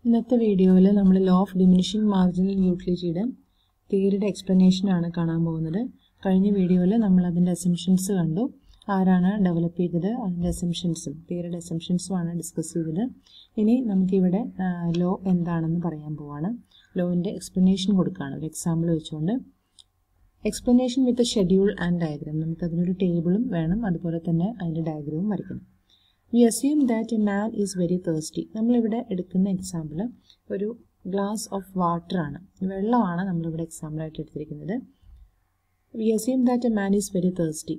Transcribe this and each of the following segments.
ഇന്നത്തെ വീഡിയോയിൽ നമ്മൾ ലോ ഓഫ് ഡിമിനിഷിംഗ് മാർജിനൽ യൂട്ടിലിറ്റിയുടെ തിയറിയുടെ എക്സ്പ്ലനേഷൻ ആണ് കാണാൻ പോകുന്നത്. കഴിഞ്ഞ വീഡിയോയിൽ നമ്മൾ അതിൻ്റെ അസംഷൻസ് കണ്ടു. ആരാണ് ഡെവലപ്പ് ചെയ്തത്, അതിൻ്റെ അസംഷൻസും തിയറിയുടെ അസംഷൻസും ആണ് ഡിസ്കസ് ചെയ്തത്. ഇനി നമുക്കിവിടെ ലോ എന്താണെന്ന് പറയാൻ പോവാണ്. ലോൻ്റെ എക്സ്പ്ലനേഷൻ കൊടുക്കുകയാണ് ഒരു എക്സാമ്പിൾ വെച്ചുകൊണ്ട്. Explanation with schedule and diagram. നമുക്കതിനൊരു ടേബിളും വേണം, അതുപോലെ തന്നെ അതിൻ്റെ ഡയഗ്രാമും വരയ്ക്കണം. We assume that a man is very thirsty. നമ്മളിവിടെ എടുക്കുന്ന എക്സാമ്പിൾ ഒരു ഗ്ലാസ് ഓഫ് വാട്ടർ ആണ്, വെള്ളമാണ് നമ്മളിവിടെ എക്സാമ്പിളായിട്ട് എടുത്തിരിക്കുന്നത്. We assume that a man is very thirsty.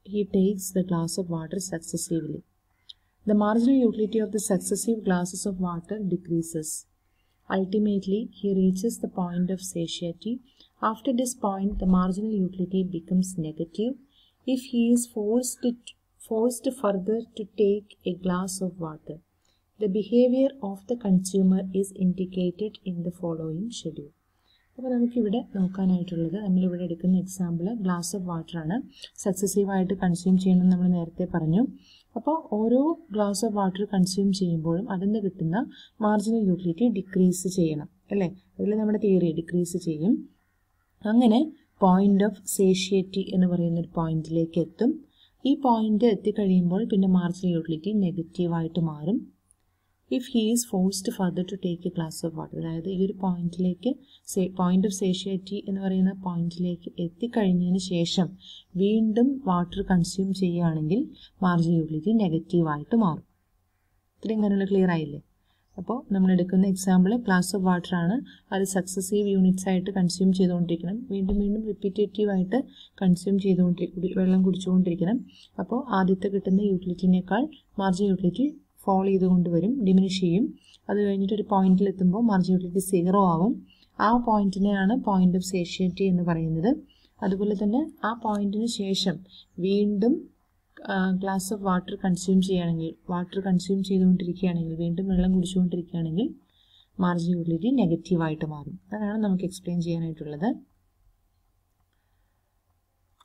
He takes the glass of water successively. The marginal utility of the successive glasses of water decreases. Ultimately, he reaches the point of satiety. After this point, the marginal utility becomes negative if he is forced further to take a glass of water. The behavior of the consumer is indicated in the following schedule. അപ്പോൾ നമുക്കിവിടെ നോക്കാനായിട്ടുള്ളത്, നമ്മളിവിടെ എടുക്കുന്ന example glass of water ആണ്. സക്സസീവായിട്ട് consume ചെയ്യണമെന്ന് നമ്മൾ നേരത്തെ പറഞ്ഞു. അപ്പോൾ ഓരോ ഗ്ലാസ് ഓഫ് വാട്ടർ കൺസ്യൂം ചെയ്യുമ്പോഴും അതിൽ നിന്ന് കിട്ടുന്ന മാർജിനൽ യൂട്ടിലിറ്റി ഡിക്രീസ് ചെയ്യണം, അല്ലേ? അതിൽ നമ്മുടെ തിയറി ഡിക്രീസ് ചെയ്യും. അങ്ങനെ പോയിന്റ് ഓഫ് സേഷ്യേറ്റി എന്ന് പറയുന്നൊരു പോയിന്റിലേക്ക് എത്തും. ഈ പോയിന്റ് എത്തിക്കഴിയുമ്പോൾ പിന്നെ മാർജിനൽ യൂട്ടിലിറ്റി നെഗറ്റീവായിട്ട് മാറും. If he is forced further to take a glass of water, അതായത് ഈ ഒരു പോയിന്റിലേക്ക്, പോയിന്റ് ഓഫ് സേഷ്യേറ്റി എന്ന് പറയുന്ന പോയിന്റിലേക്ക് എത്തിക്കഴിഞ്ഞതിന് ശേഷം വീണ്ടും വാട്ടർ കൺസ്യൂം ചെയ്യുകയാണെങ്കിൽ മാർജിനൽ യൂട്ടിലിറ്റി നെഗറ്റീവായിട്ട് മാറും. ഇത്രയും കാര്യങ്ങൾ ക്ലിയർ ആയില്ലേ? അപ്പോൾ നമ്മൾ എടുക്കുന്ന എക്സാമ്പിൾ ഗ്ലാസ് ഓഫ് വാട്ടർ ആണ്. അത് സക്സസീവ് യൂണിറ്റ്സ് ആയിട്ട് കൺസ്യൂം ചെയ്തുകൊണ്ടിരിക്കണം, വീണ്ടും വീണ്ടും റിപ്പീറ്റേറ്റീവായിട്ട് കൺസ്യൂം വെള്ളം കുടിച്ചുകൊണ്ടിരിക്കണം. അപ്പോൾ ആദ്യത്തെ കിട്ടുന്ന യൂട്ടിലിറ്റിനേക്കാൾ മാർജിനൽ യൂട്ടിലിറ്റി ഫോൾ ചെയ്തുകൊണ്ട് വരും, ഡിമിനിഷ് ചെയ്യും. അത് കഴിഞ്ഞിട്ട് ഒരു പോയിന്റിൽ എത്തുമ്പോൾ മാർജിനൽ യൂട്ടിലിറ്റി 0 ആവും. ആ പോയിന്റിനെയാണ് പോയിന്റ് ഓഫ് സേഷ്യേറ്റി എന്ന് പറയുന്നത്. അതുപോലെ തന്നെ ആ പോയിന്റിന് ശേഷം വീണ്ടും ഗ്ലാസ് ഓഫ് വാട്ടർ കൺസ്യൂം ചെയ്യുകയാണെങ്കിൽ, വാട്ടർ കൺസ്യൂം ചെയ്തുകൊണ്ടിരിക്കുകയാണെങ്കിൽ, വീണ്ടും വെള്ളം കുടിച്ചുകൊണ്ടിരിക്കുകയാണെങ്കിൽ മാർജിനൽ യൂട്ടിലിറ്റി നെഗറ്റീവായിട്ട് മാറും. അതാണ് നമുക്ക് എക്സ്പ്ലെയിൻ ചെയ്യാനായിട്ടുള്ളത്.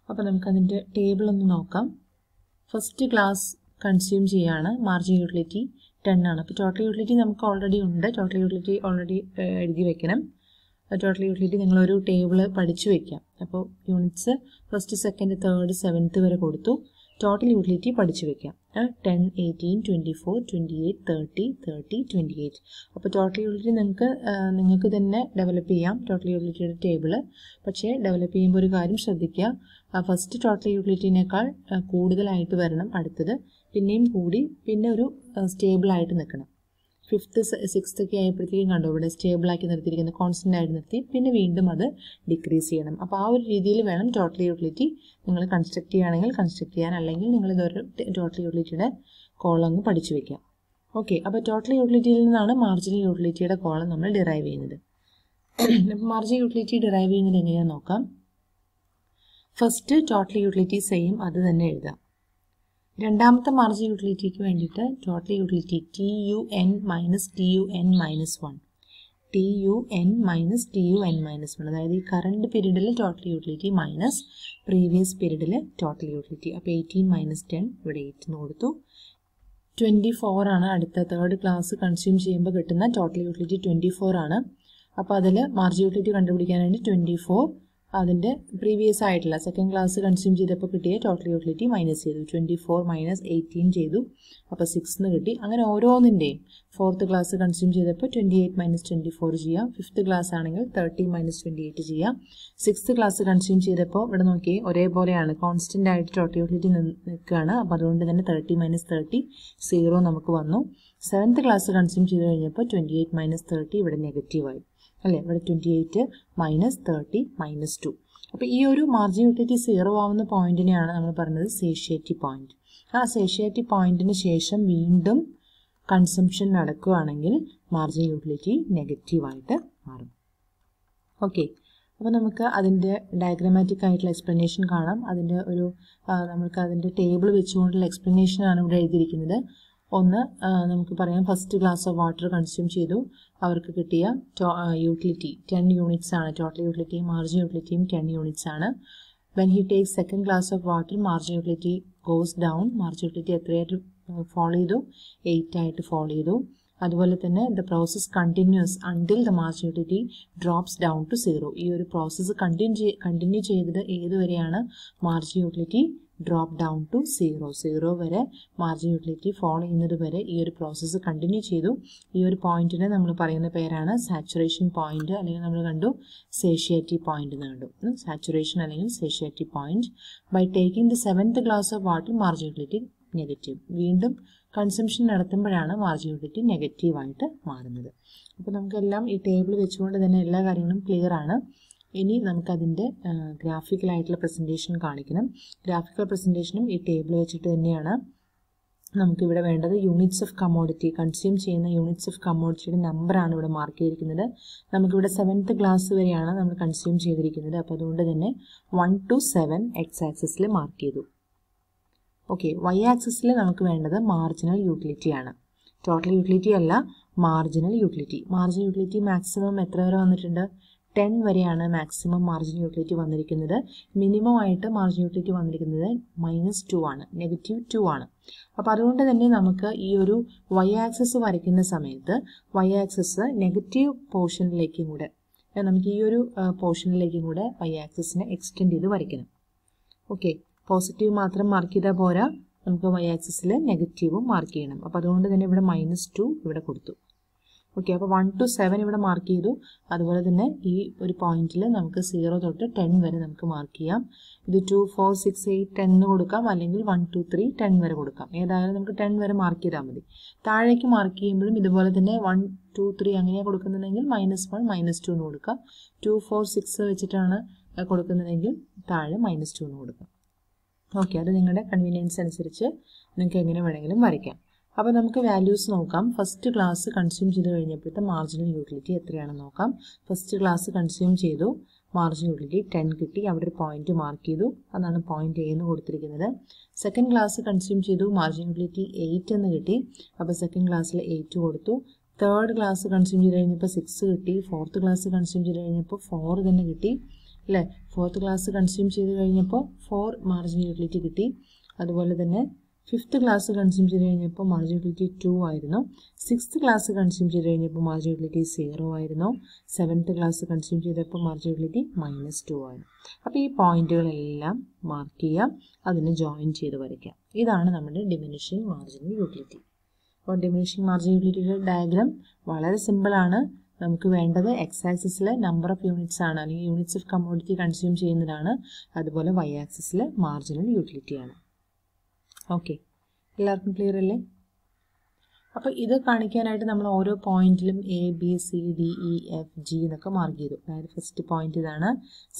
അപ്പോൾ നമുക്കതിൻ്റെ ടേബിൾ ഒന്ന് നോക്കാം. ഫസ്റ്റ് ഗ്ലാസ് കൺസ്യൂം ചെയ്യുകയാണ്, മാർജിനൽ യൂട്ടിലിറ്റി 10 ആണ്. അപ്പോൾ ടോട്ടൽ യൂട്ടിലിറ്റി നമുക്ക് ഓൾറെഡി ഉണ്ട്. ടോട്ടൽ യൂട്ടിലിറ്റി ഓൾറെഡി എഴുതി വെക്കണം. ടോട്ടൽ യൂട്ടിലിറ്റി നിങ്ങളൊരു ടേബിൾ പഠിച്ചു വയ്ക്കാം. അപ്പോൾ units first, second, third, 7th വരെ കൊടുത്തു. ടോട്ടൽ യൂട്ടിലിറ്റി പഠിച്ചു വയ്ക്കാം. 10, 18, 24, 28, 30, 30, 28. അപ്പോൾ ടോട്ടൽ യൂട്ടിലിറ്റി നിങ്ങൾക്ക് തന്നെ ഡെവലപ്പ് ചെയ്യാം, ടോട്ടൽ യൂട്ടിലിറ്റിയുടെ ടേബിൾ. പക്ഷേ ഡെവലപ്പ് ചെയ്യുമ്പോൾ ഒരു കാര്യം ശ്രദ്ധിക്കുക, ഫസ്റ്റ് ടോട്ടൽ യൂട്ടിലിറ്റിനേക്കാൾ കൂടുതലായിട്ട് വരണം അടുത്തത്, പിന്നെയും കൂടി, പിന്നെ ഒരു സ്റ്റേബിളായിട്ട് നിൽക്കണം. 5th, 6th ഒക്കെ ആയപ്പോഴത്തേക്കും കണ്ടോ ഇവിടെ സ്റ്റേബിളാക്കി നിർത്തിയിരിക്കുന്നത്, കോൺസ്റ്റൻ്റ് ആയിട്ട് നിർത്തി, പിന്നെ വീണ്ടും അത് ഡിക്രീസ് ചെയ്യണം. അപ്പോൾ ആ ഒരു രീതിയിൽ വേണം ടോട്ടൽ യൂട്ടിലിറ്റി നിങ്ങൾ കൺസ്ട്രക്ട് ചെയ്യുകയാണെങ്കിൽ കൺസ്ട്രക്ട് ചെയ്യാൻ, അല്ലെങ്കിൽ നിങ്ങൾ ഇതൊരു ടോട്ടൽ യൂട്ടിലിറ്റിയുടെ കോളം പഠിച്ചു വയ്ക്കാം. ഓക്കെ, അപ്പോൾ ടോട്ടൽ യൂട്ടിലിറ്റിയിൽ നിന്നാണ് മാർജിനൽ യൂട്ടിലിറ്റിയുടെ കോളം നമ്മൾ ഡിറൈവ് ചെയ്യുന്നത്. അപ്പോൾ മാർജിനൽ യൂട്ടിലിറ്റി ഡിറൈവ് ചെയ്യുന്നത് എങ്ങനെയാണെന്ന് നോക്കാം. ഫസ്റ്റ് ടോട്ടൽ യൂട്ടിലിറ്റി സെയിം അത് തന്നെ എഴുതാം. രണ്ടാമത്തെ മാർജിനൽ യൂട്ടിലിറ്റിക്ക് വേണ്ടിയിട്ട് total utility TUN minus TUN minus 1, TUN minus TUN minus 1, അതായത് ഈ കറണ്ട് പീരീഡിൽ ടോട്ടൽ യൂട്ടിലിറ്റി മൈനസ് പ്രീവിയസ് പീരീഡിൽ ടോട്ടൽ യൂട്ടിലിറ്റി. അപ്പോൾ 18 മൈനസ് 10 ഇവിടെ 8 എന്ന് കൊടുത്തു. 24 ആണ് അടുത്ത തേർഡ് ക്ലാസ് കൺസ്യൂം ചെയ്യുമ്പോൾ കിട്ടുന്ന ടോട്ടൽ യൂട്ടിലിറ്റി 24 ആണ്. അപ്പോൾ അതിൽ മാർജിനൽ യൂട്ടിലിറ്റി കണ്ടുപിടിക്കാൻ വേണ്ടി 24 അതിൻ്റെ പ്രീവിയസ് ആയിട്ടുള്ള സെക്കൻഡ് ക്ലാസ് കൺസ്യൂം ചെയ്തപ്പോൾ കിട്ടിയ ടോട്ടൽ യൂട്ടിലിറ്റി മൈനസ് ചെയ്തു. 24 മൈനസ് 18 ചെയ്തു, അപ്പോൾ 6 എന്ന് കിട്ടി. അങ്ങനെ ഓരോന്നിൻ്റെയും 4th ക്ലാസ് കൺസ്യൂം ചെയ്തപ്പോൾ 28 മൈനസ് 24 ചെയ്യാം. 5th ക്ലാസ് ആണെങ്കിൽ 30 മൈനസ് 28 ചെയ്യാം. 6th ക്ലാസ് കൺസ്യൂം ചെയ്തപ്പോൾ ഇവിടെ നോക്കി ഒരേപോലെയാണ്, കോൺസ്റ്റൻ്റ് ആയിട്ട് ടോട്ടൽ യൂട്ടിലിറ്റി നിൽക്കുകയാണ്. അപ്പോൾ അതുകൊണ്ട് തന്നെ 30 മൈനസ് 30 0 നമുക്ക് വന്നു. 7th ക്ലാസ് കൺസ്യൂം ചെയ്ത് കഴിഞ്ഞപ്പോൾ 28 മൈനസ് 30 ഇവിടെ നെഗറ്റീവായി, അല്ലേ? ഇവിടെ 28 മൈനസ് 30 മൈനസ് 2. അപ്പോൾ ഈ ഒരു മാർജിനൽ യൂട്ടിലിറ്റി 0 ആവുന്ന പോയിന്റിനെയാണ് നമ്മൾ പറയുന്നത് സേഷ്യേറ്റി പോയിന്റ്. ആ സേഷ്യേറ്റി പോയിന്റിന് ശേഷം വീണ്ടും കൺസംഷൻ നടക്കുകയാണെങ്കിൽ മാർജിനൽ യൂട്ടിലിറ്റി നെഗറ്റീവായിട്ട് മാറും. ഓക്കെ, അപ്പോൾ നമുക്ക് അതിൻ്റെ ഡയഗ്രാമാറ്റിക് ആയിട്ടുള്ള എക്സ്പ്ലനേഷൻ കാണാം. അതിൻ്റെ നമുക്ക് അതിൻ്റെ ടേബിൾ വെച്ചുകൊണ്ടുള്ള എക്സ്പ്ലനേഷനാണ് ഇവിടെ എഴുതിയിരിക്കുന്നത്. ഒന്ന് നമുക്ക് പറയാം, first glass of water consume ചെയ്തു, അവർക്ക് കിട്ടിയ യൂട്ടിലിറ്റി 10 യൂണിറ്റ്സ് ആണ്. ടോട്ടൽ യൂട്ടിലിറ്റിയും മാർജിനൽ യൂട്ടിലിറ്റിയും 10 യൂണിറ്റ്സ് ആണ്. When he takes second glass of water marginal utility goes down. Marginal utility എത്രയായിട്ട് ഫോളോ ചെയ്തു? 8 ആയിട്ട് ഫോളോ ചെയ്തു. അതുപോലെ തന്നെ the process continues until the marginal utility drops down to 0. ഈ ഒരു പ്രോസസ്സ് കണ്ടിന്യൂ ചെയ്തത് ഏതുവരെയാണ്? Marginal utility drop down to 0 വരെ മാർജിനൽ യൂട്ടിലിറ്റി ഫോളോ ചെയ്യുന്നത് വരെ ഈ ഒരു പ്രോസസ്സ് കണ്ടിന്യൂ ചെയ്തു. ഈ ഒരു പോയിന്റിനെ നമ്മൾ പറയുന്ന പേരാണ് സാച്ചുറേഷൻ പോയിന്റ്, അല്ലെങ്കിൽ നമ്മൾ കണ്ടു സേഷ്യേറ്റി പോയിന്റ് എന്ന് കണ്ടു. സാച്ചുറേഷൻ അല്ലെങ്കിൽ satiety point. By taking the 7th glass of water marginal utility negative. വീണ്ടും കൺസംഷൻ നടത്തുമ്പോഴാണ് മാർജിനൽ യൂട്ടിലിറ്റി നെഗറ്റീവായിട്ട് മാറുന്നത്. അപ്പോൾ നമുക്കെല്ലാം ഈ ടേബിൾ വെച്ചുകൊണ്ട് തന്നെ എല്ലാ കാര്യങ്ങളും ക്ലിയർ ആണ്. ഇനി നമുക്കതിൻ്റെ ഗ്രാഫിക്കലായിട്ടുള്ള പ്രസൻറ്റേഷൻ കാണിക്കണം. ഗ്രാഫിക്കൽ പ്രസൻറ്റേഷനും ഈ ടേബിൾ വെച്ചിട്ട് തന്നെയാണ്. നമുക്കിവിടെ വേണ്ടത് യൂണിറ്റ്സ് ഓഫ് കമ്മോഡിറ്റി, കൺസ്യൂം ചെയ്യുന്ന യൂണിറ്റ്സ് ഓഫ് കമ്മോഡിറ്റിയുടെ നമ്പറാണ് ഇവിടെ മാർക്ക് ചെയ്തിരിക്കുന്നത്. നമുക്കിവിടെ 7th ഗ്ലാസ് വരെയാണ് നമ്മൾ കൺസ്യൂം ചെയ്തിരിക്കുന്നത്. അപ്പോൾ അതുകൊണ്ട് തന്നെ 1 to 7 എക്സ് ആക്സിസിൽ മാർക്ക് ചെയ്തു. ഓക്കെ, വൈ ആക്സിസിൽ നമുക്ക് വേണ്ടത് മാർജിനൽ യൂട്ടിലിറ്റി ആണ്. ടോട്ടൽ യൂട്ടിലിറ്റി അല്ല, marginal utility. Marginal utility maximum എത്ര വരെ വന്നിട്ടുണ്ട്? 10 വരെയാണ് മാക്സിമം മാർജിനൽ യൂട്ടിലിറ്റി വന്നിരിക്കുന്നത്. മിനിമം ആയിട്ട് മാർജിനൽ യൂട്ടിലിറ്റി വന്നിരിക്കുന്നത് -2 ആണ്, -2 ആണ്. അപ്പോൾ അതുകൊണ്ട് തന്നെ നമുക്ക് ഈ ഒരു വൈ ആക്സിസ് വരയ്ക്കുന്ന സമയത്ത് വൈ ആക്സിസ് നെഗറ്റീവ് പോർഷനിലേക്കും കൂടെ നമുക്ക് ഈ ഒരു പോർഷനിലേക്കും കൂടെ വൈ ആക്സിസിനെ എക്സ്റ്റെൻഡ് ചെയ്ത് വരയ്ക്കണം. ഓക്കെ, പോസിറ്റീവ് മാത്രം മാർക്ക് ചെയ്താൽ പോരാ, നമുക്ക് വൈ ആക്സിസിൽ നെഗറ്റീവും മാർക്ക് ചെയ്യണം. അപ്പോൾ അതുകൊണ്ട് തന്നെ ഇവിടെ -2 ഇവിടെ കൊടുത്തു. ഓക്കെ, അപ്പോൾ 1 to 7 ഇവിടെ മാർക്ക് ചെയ്തു. അതുപോലെ തന്നെ ഈ ഒരു പോയിന്റിൽ നമുക്ക് 0 തൊട്ട് 10 വരെ നമുക്ക് മാർക്ക് ചെയ്യാം. ഇത് 2, 4, 6, 8, 10 കൊടുക്കാം, അല്ലെങ്കിൽ 1, 2, 3, 10 വരെ കൊടുക്കാം. ഏതായാലും നമുക്ക് 10 വരെ മാർക്ക് ചെയ്താൽ മതി. താഴേക്ക് മാർക്ക് ചെയ്യുമ്പോഴും ഇതുപോലെ തന്നെ 1, 2, 3 അങ്ങനെയാണ് കൊടുക്കുന്നുണ്ടെങ്കിൽ -1, -2 എന്ന് കൊടുക്കാം. 2, 4, 6 വെച്ചിട്ടാണ് കൊടുക്കുന്നതെങ്കിൽ താഴെ -2 എന്ന് കൊടുക്കാം. ഓക്കെ, അത് നിങ്ങളുടെ കൺവീനിയൻസ് അനുസരിച്ച് നിങ്ങൾക്ക് എങ്ങനെ വേണമെങ്കിലും വരയ്ക്കാം. അപ്പോൾ നമുക്ക് വാല്യൂസ് നോക്കാം. ഫസ്റ്റ് ക്ലാസ് കൺസ്യൂം ചെയ്ത് കഴിഞ്ഞപ്പോഴത്തെ മാർജിനൽ യൂട്ടിലിറ്റി എത്രയാണെന്ന് നോക്കാം. ഫസ്റ്റ് ക്ലാസ് കൺസ്യൂം ചെയ്തു, മാർജിനൽ യൂട്ടിലിറ്റി 10 കിട്ടി. അവിടെ ഒരു പോയിന്റ് മാർക്ക് ചെയ്തു, അതാണ് പോയിന്റ് A എന്ന് കൊടുത്തിരിക്കുന്നത്. സെക്കൻഡ് ക്ലാസ് കൺസ്യൂം ചെയ്തു, മാർജിനൽ യൂട്ടിലിറ്റി 8 എന്ന് കിട്ടി. അപ്പോൾ സെക്കൻഡ് ക്ലാസ്സിൽ 8 കൊടുത്തു. തേർഡ് ക്ലാസ് കൺസ്യൂം ചെയ്ത് കഴിഞ്ഞപ്പോൾ 6 കിട്ടി. ഫോർത്ത് ക്ലാസ് കൺസ്യൂം ചെയ്ത് കഴിഞ്ഞപ്പോൾ 4 തന്നെ കിട്ടി അല്ലേ. ഫോർത്ത് ക്ലാസ് കൺസ്യൂം ചെയ്ത് കഴിഞ്ഞപ്പോൾ 4 മാർജിനൽ യൂട്ടിലിറ്റി കിട്ടി. അതുപോലെ തന്നെ ഫിഫ്ത്ത് ക്ലാസ് കൺസ്യൂം ചെയ്ത് കഴിഞ്ഞപ്പോൾ മാർജിനൽ യൂട്ടിലിറ്റി 2 ആയിരുന്നു. സിക്സ്ത് ക്ലാസ് കൺസ്യൂം ചെയ്ത് കഴിഞ്ഞപ്പോൾ മാർജിനൽ യൂട്ടിലിറ്റി 0 ആയിരുന്നു. സെവൻത്ത് ക്ലാസ് കൺസ്യൂം ചെയ്തപ്പോൾ മാർജിനൽ യൂട്ടിലിറ്റി -2 ആണ്. അപ്പോൾ ഈ പോയിന്റുകളെല്ലാം മാർക്ക് ചെയ്യാം, അതിന് ജോയിൻ ചെയ്ത് വരയ്ക്കാം. ഇതാണ് നമ്മുടെ ഡിമിനിഷിംഗ് മാർജിനൽ യൂട്ടിലിറ്റി. അപ്പോൾ ഡിമിനിഷിംഗ് മാർജിനൽ യൂട്ടിലിറ്റിയുടെ ഡയഗ്രാം വളരെ സിമ്പിളാണ്. നമുക്ക് വേണ്ടത് എക്സ് ആക്സിസിൽ നമ്പർ ഓഫ് യൂണിറ്റ്സ് ആണ്, അല്ലെങ്കിൽ യൂണിറ്റ്സ് ഓഫ് കമ്മോഡിറ്റി കൺസ്യൂം ചെയ്യുന്നതാണ്. അതുപോലെ വൈ ആക്സിസിൽ മാർജിനൽ യൂട്ടിലിറ്റി ആണ്. ഓക്കെ, എല്ലാവർക്കും ക്ലിയർ അല്ലേ? അപ്പോൾ ഇത് കാണിക്കാനായിട്ട് നമ്മൾ ഓരോ പോയിന്റിലും ABCDEFG എന്നൊക്കെ മാർക്ക് ചെയ്തു. അതായത് ഫസ്റ്റ് പോയിന്റ് ഇതാണ്,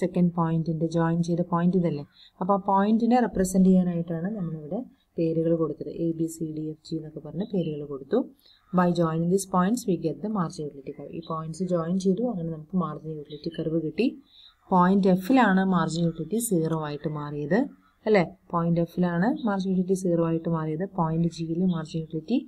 സെക്കൻഡ് പോയിന്റിന്റെ ജോയിൻ ചെയ്ത പോയിന്റ് ഇതല്ലേ. അപ്പോൾ ആ പോയിന്റിനെ റെപ്രസെന്റ് ചെയ്യാനായിട്ടാണ് നമ്മളിവിടെ പേരുകൾ കൊടുത്തത്. ABCDEFG എന്നൊക്കെ പറഞ്ഞ് പേരുകൾ കൊടുത്തു. By joining this points we get the marginal utility curve. ഈ പോയിന്റ്സ് ജോയിൻ ചെയ്തു, അങ്ങനെ നമുക്ക് മാർജിനൽ യൂട്ടിലിറ്റി കർവ് കിട്ടി. പോയിന്റ് Fലാണ് മാർജിനൽ യൂട്ടിലിറ്റി 0 ആയിട്ട് മാറിയത് അല്ലേ. പോയിന്റ് Fലാണ് മാർജിനൽ യൂട്ടിലിറ്റി 0 ആയിട്ട് മാറിയത്. പോയിന്റ് Gയിൽ മാർജിനൽ യൂട്ടിലിറ്റി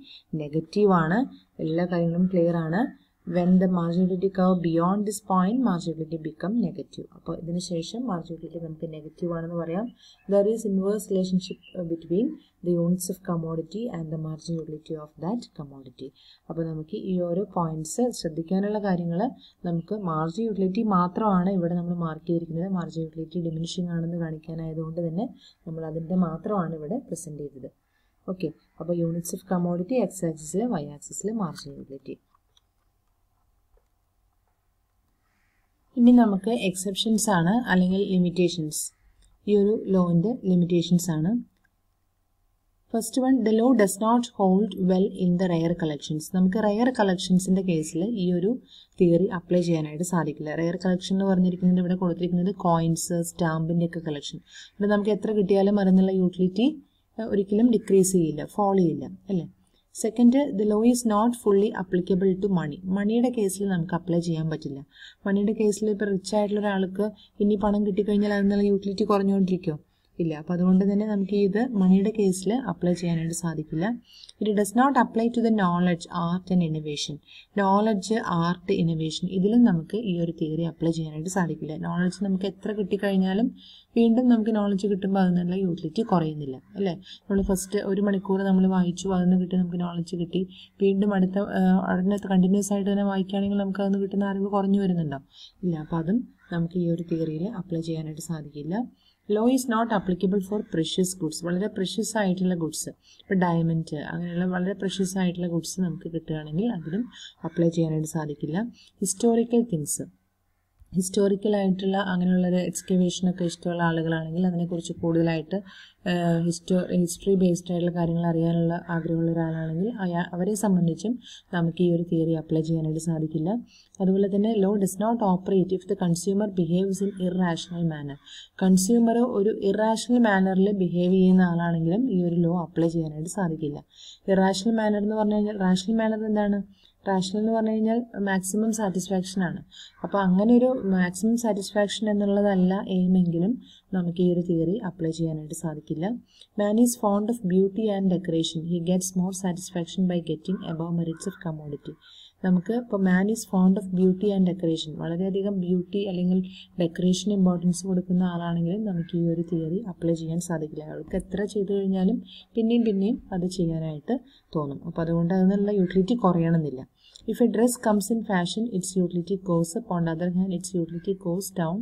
നെഗറ്റീവ് ആണ്. എല്ലാ കാര്യങ്ങളും ക്ലിയർ ആണ്. when the marginality curve beyond this point marginality become negative. അപ്പോൾ ഇതിന് ശേഷം marginality നമുക്ക് നെഗറ്റീവ് ആണെന്ന് പറയാം. there is inverse relationship between the units of commodity and the marginality of that commodity. അപ്പോൾ നമുക്ക് ഈ ഓരോ പോയിന്റ്സ് ശ്രദ്ധിക്കാനുള്ള കാര്യങ്ങൾ, നമുക്ക് മാർജിനൽ യൂട്ടിലിറ്റി മാത്രമാണ് ഇവിടെ നമ്മൾ മാർക്ക് ചെയ്തിരിക്കുന്നത്. മാർജിനൽ യൂട്ടിലിറ്റി ഡിമിനിഷിംഗ് ആണെന്ന് കാണിക്കാനായതുകൊണ്ട് തന്നെ നമ്മൾ അതിൻ്റെ മാത്രമാണ് ഇവിടെ പ്രസന്റ് ചെയ്തത്. ഓക്കെ, അപ്പോൾ യൂണിറ്റ്സ് ഓഫ് കമ്മോഡിറ്റി എക്സ് ആക്സിസിൽ വൈ ആക്സിസിൽ മാർജിനൽ യൂട്ടിലിറ്റി. ഇനി നമുക്ക് എക്സെപ്ഷൻസ് ആണ്, അല്ലെങ്കിൽ ലിമിറ്റേഷൻസ്. ഈ ഒരു ലോന്റെ ലിമിറ്റേഷൻസ് ആണ്. First one, the law does not hold well in the rare collections. നമുക്ക് റെയർ കളക്ഷൻസിന്റെ കേസിൽ ഈ ഒരു തിയറി അപ്ലൈ ചെയ്യാനായിട്ട് സാധിക്കില്ല. റെയർ കളക്ഷൻ എന്ന് പറഞ്ഞിരിക്കുന്നത് ഇവിടെ കൊടുത്തിരിക്കുന്നത് കോയിൻസ്, സ്റ്റാമ്പിന്റെ ഒക്കെ കളക്ഷൻ. ഇവിടെ നമുക്ക് എത്ര കിട്ടിയാലും അതിനുള്ള യൂട്ടിലിറ്റി ഒരിക്കലും ഡിക്രീസ് ചെയ്യില്ല, ഫോൾ ചെയ്യില്ല അല്ലേ. Second, the law is not fully applicable to money. മണിയുടെ കേസിൽ നമുക്ക് അപ്ലൈ ചെയ്യാൻ പറ്റില്ല. മണിയുടെ കേസിൽ ഇപ്പോൾ റിച്ച് ആയിട്ടുള്ള ഒരാൾക്ക് ഇനി പണം കിട്ടിക്കഴിഞ്ഞാൽ അതിനുള്ള യൂട്ടിലിറ്റി കുറഞ്ഞുകൊണ്ടിരിക്കുമോ? ഇല്ല. അപ്പോൾ അതുകൊണ്ട് തന്നെ നമുക്ക് ഇത് മണിയുടെ കേസിൽ അപ്ലൈ ചെയ്യാനായിട്ട് സാധിക്കില്ല. It does not apply to the knowledge, art and innovation. Knowledge, art, innovation ഇതിലും നമുക്ക് ഈ ഒരു തിയറി അപ്ലൈ ചെയ്യാനായിട്ട് സാധിക്കില്ല. നോളജ് നമുക്ക് എത്ര കിട്ടിക്കഴിഞ്ഞാലും വീണ്ടും നമുക്ക് നോളജ് കിട്ടുമ്പോൾ അതിനുള്ള യൂട്ടിലിറ്റി കുറയുന്നില്ല അല്ലേ. നമ്മൾ ഫസ്റ്റ് 1 മണിക്കൂർ നമ്മൾ വായിച്ചു, അതിന് കിട്ടി നമുക്ക് നോളജ് കിട്ടി, വീണ്ടും അടുത്ത കണ്ടിന്യൂസ് ആയിട്ട് തന്നെ വായിക്കുകയാണെങ്കിൽ നമുക്ക് അതിന് കിട്ടുന്ന അറിവ് കുറഞ്ഞു വരുന്നുണ്ടോ? ഇല്ല. അപ്പോൾ അതും നമുക്ക് ഈ ഒരു തിയറിയിൽ അപ്ലൈ ചെയ്യാനായിട്ട് സാധിക്കില്ല. Law is not applicable for precious goods. വളരെ പ്രഷ്യസ് ആയിട്ടുള്ള ഗുഡ്സ്, ഇപ്പോൾ ഡയമണ്ട് അങ്ങനെയുള്ള വളരെ പ്രഷ്യസ് ആയിട്ടുള്ള ഗുഡ്സ് നമുക്ക് കിട്ടുകയാണെങ്കിൽ അതിലും അപ്ലൈ ചെയ്യാനായിട്ട് സാധിക്കില്ല. ഹിസ്റ്റോറിക്കൽ തിങ്സ്, ഹിസ്റ്റോറിക്കലായിട്ടുള്ള അങ്ങനെയുള്ളൊരു എക്സ്കവേഷനൊക്കെ ഇഷ്ടമുള്ള ആളുകളാണെങ്കിൽ അതിനെക്കുറിച്ച് കൂടുതലായിട്ട് ഹിസ്റ്ററി ബേസ്ഡ് ആയിട്ടുള്ള കാര്യങ്ങൾ അറിയാനുള്ള ആഗ്രഹമുള്ള ഒരാളാണെങ്കിൽ അവരെ സംബന്ധിച്ചും നമുക്ക് ഈ ഒരു തിയറി അപ്ലൈ ചെയ്യാനായിട്ട് സാധിക്കില്ല. അതുപോലെ തന്നെ law does not operate if the consumer behaves in irrational manner. Consumer ഒരു ഇറാഷണൽ മാനറിൽ ബിഹേവ് ചെയ്യുന്ന ആളാണെങ്കിലും ഈ ഒരു ലോ അപ്ലൈ ചെയ്യാനായിട്ട് സാധിക്കില്ല. ഇറാഷണൽ മാനർ എന്ന് പറഞ്ഞു കഴിഞ്ഞാൽ, റാഷണൽ മാനർ എന്താണ്? റാഷണൽ എന്ന് പറഞ്ഞു കഴിഞ്ഞാൽ മാക്സിമം സാറ്റിസ്ഫാക്ഷൻ ആണ്. അപ്പോൾ അങ്ങനെ ഒരു മാക്സിമം സാറ്റിസ്ഫാക്ഷൻ എന്നുള്ളതല്ല എയിമെങ്കിലും നമുക്ക് ഈ ഒരു തിയറി അപ്ലൈ ചെയ്യാനായിട്ട് സാധിക്കില്ല. Man is fond of beauty and decoration, he gets more satisfaction by getting above merits of commodity. നമുക്ക് ഇപ്പോൾ man is fond of beauty and decoration, വളരെയധികം ബ്യൂട്ടി അല്ലെങ്കിൽ ഡെക്കറേഷൻ ഇമ്പോർട്ടൻസ് കൊടുക്കുന്ന ആളാണെങ്കിലും നമുക്ക് ഈ ഒരു തിയറി അപ്ലൈ ചെയ്യാൻ സാധിക്കില്ല. അവൾക്ക് എത്ര ചെയ്തു കഴിഞ്ഞാലും പിന്നെയും അത് ചെയ്യാനായിട്ട് തോന്നും. അപ്പോൾ അതുകൊണ്ട് അതിനുള്ള utility കുറയണമെന്നില്ല. If a dress comes in fashion, its utility goes up. On the other hand, its utility goes down